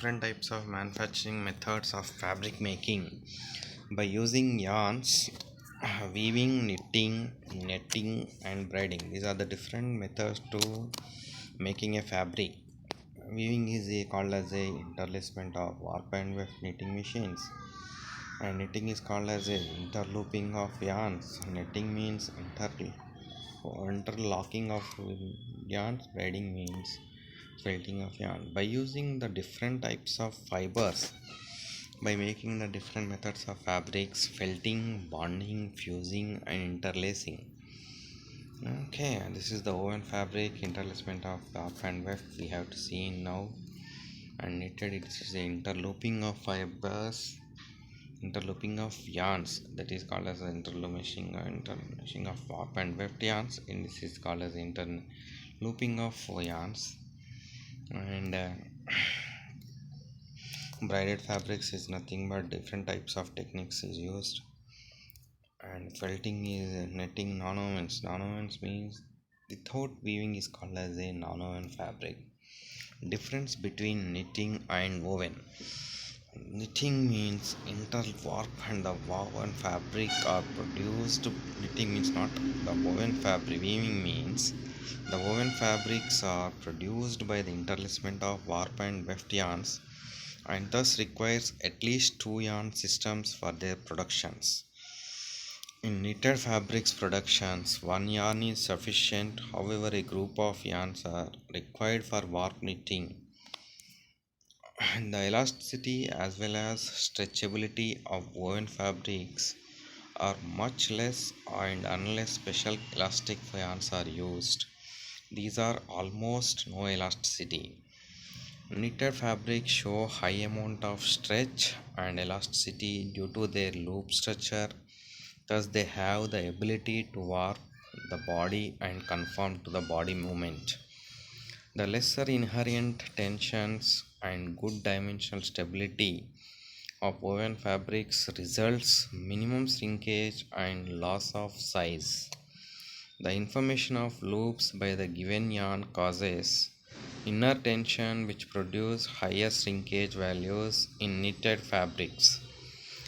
different types of manufacturing methods of fabric making by using yarns, weaving, knitting, netting, and braiding. These are the different methods to making a fabric. Weaving is called as a interlacement of warp and weft knitting machines, and knitting is called as a interlooping of yarns. Netting means interlocking of yarns. Braiding means felting of yarn. By using the different types of fibers, by making the different methods of fabrics, felting, bonding, fusing, and interlacing. Okay, this is the woven fabric interlacement of warp and weft we have to see now. And knitted, it is the interlooping of fibers, interlooping of yarns, that is called as interlooping of warp and weft yarns, and this is called as interlooping of yarns. And braided fabrics is nothing but different types of techniques is used. And felting is netting. Non-wovens means without weaving is called as a non-woven fabric. Difference between knitting and woven. Knitting means interwarp and the woven fabric are produced. Knitting means not the woven fabric. Weaving means the woven fabrics are produced by the interlacement of warp and weft yarns, and thus requires at least two yarn systems for their productions. In knitted fabrics productions, one yarn is sufficient. However, a group of yarns are required for warp knitting. The elasticity as well as stretchability of woven fabrics are much less, and unless special elastic yarns are used, these are almost no elasticity. Knitted fabrics show high amount of stretch and elasticity due to their loop structure. Thus, they have the ability to warp the body and conform to the body movement. The lesser inherent tensions and good dimensional stability of woven fabrics results minimum shrinkage and loss of size. The information of loops by the given yarn causes inner tension, which produce higher shrinkage values in knitted fabrics.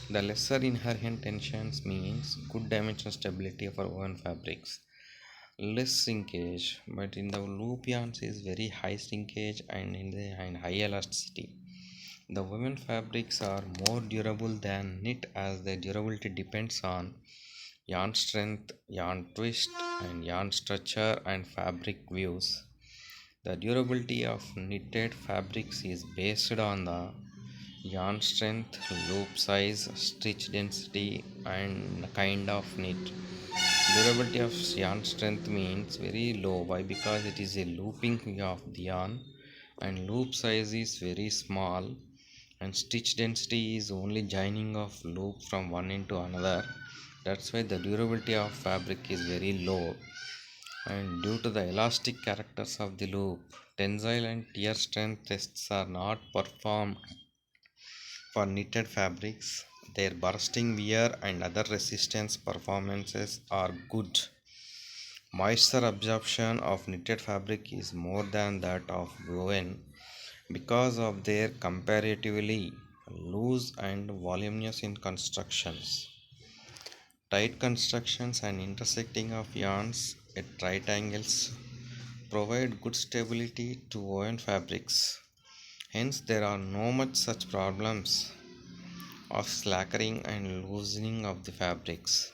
The lesser inherent tensions means good dimensional stability for woven fabrics, less shrinkage, but in the loop yarns is very high shrinkage and high elasticity. The woven fabrics are more durable than knit, as their durability depends on yarn strength, yarn twist, and yarn structure and fabric views. The durability of knitted fabrics is based on the yarn strength, loop size, stitch density, and kind of knit. Durability of yarn strength means very low. Why? Because it is a looping of the yarn, and loop size is very small, and stitch density is only joining of loop from one end to another. That's why the durability of fabric is very low. And due to the elastic characters of the loop, tensile and tear strength tests are not performed for knitted fabrics. Their bursting, wear, and other resistance performances are good. Moisture absorption of knitted fabric is more than that of woven because of their comparatively loose and voluminous in constructions. Tight constructions and intersecting of yarns at right angles provide good stability to woven fabrics. Hence, there are no much such problems of slackering and loosening of the fabrics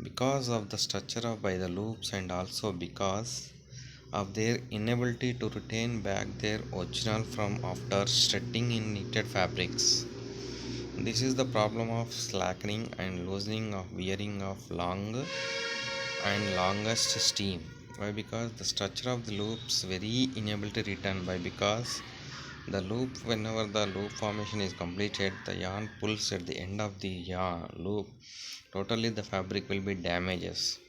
because of the structure of by the loops, and also because of their inability to retain back their original from after stretching in knitted fabrics. This is the problem of slackening and loosening of wearing of long and longest steam. Why? Because the structure of the loops very unable to return. Why? Because the loop, whenever the loop formation is completed, the yarn pulls at the end of the yarn loop. Totally the fabric will be damages.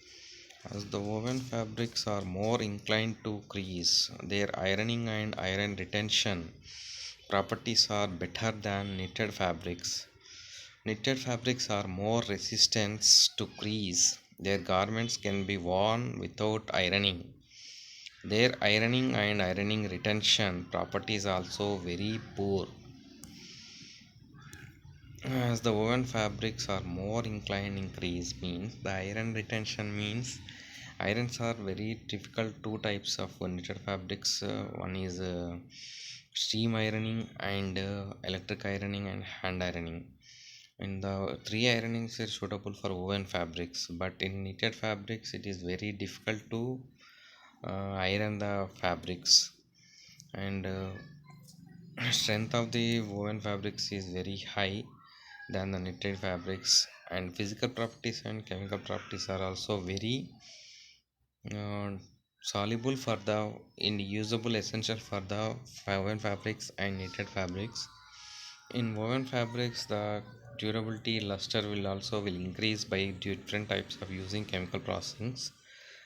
As the woven fabrics are more inclined to crease, their ironing and iron retention properties are better than knitted fabrics. Knitted fabrics are more resistant to crease. Their garments can be worn without ironing. Their ironing and ironing retention properties are also very poor. As the woven fabrics are more inclined increase means the iron retention means irons are very difficult. Two types of knitted fabrics. One is steam ironing and electric ironing and hand ironing. And the three ironings are suitable for woven fabrics, but in knitted fabrics it is very difficult to iron the fabrics. And strength of the woven fabrics is very high than the knitted fabrics, and physical properties and chemical properties are also very uh, soluble for the in usable essential for the woven fabrics and knitted fabrics. In woven fabrics the durability luster will also will increase by different types of using chemical processings,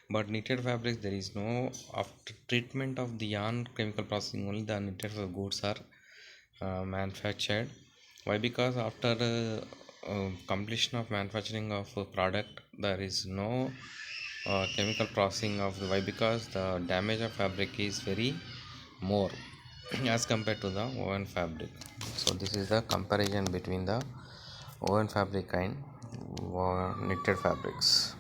but knitted fabrics there is no after treatment of the yarn chemical processing only the knitted goods are manufactured. Why? Because after completion of manufacturing of a product there is no chemical processing of the, why? Because the damage of fabric is very more as compared to the woven fabric. So this is the comparison between the woven fabric and knitted fabrics.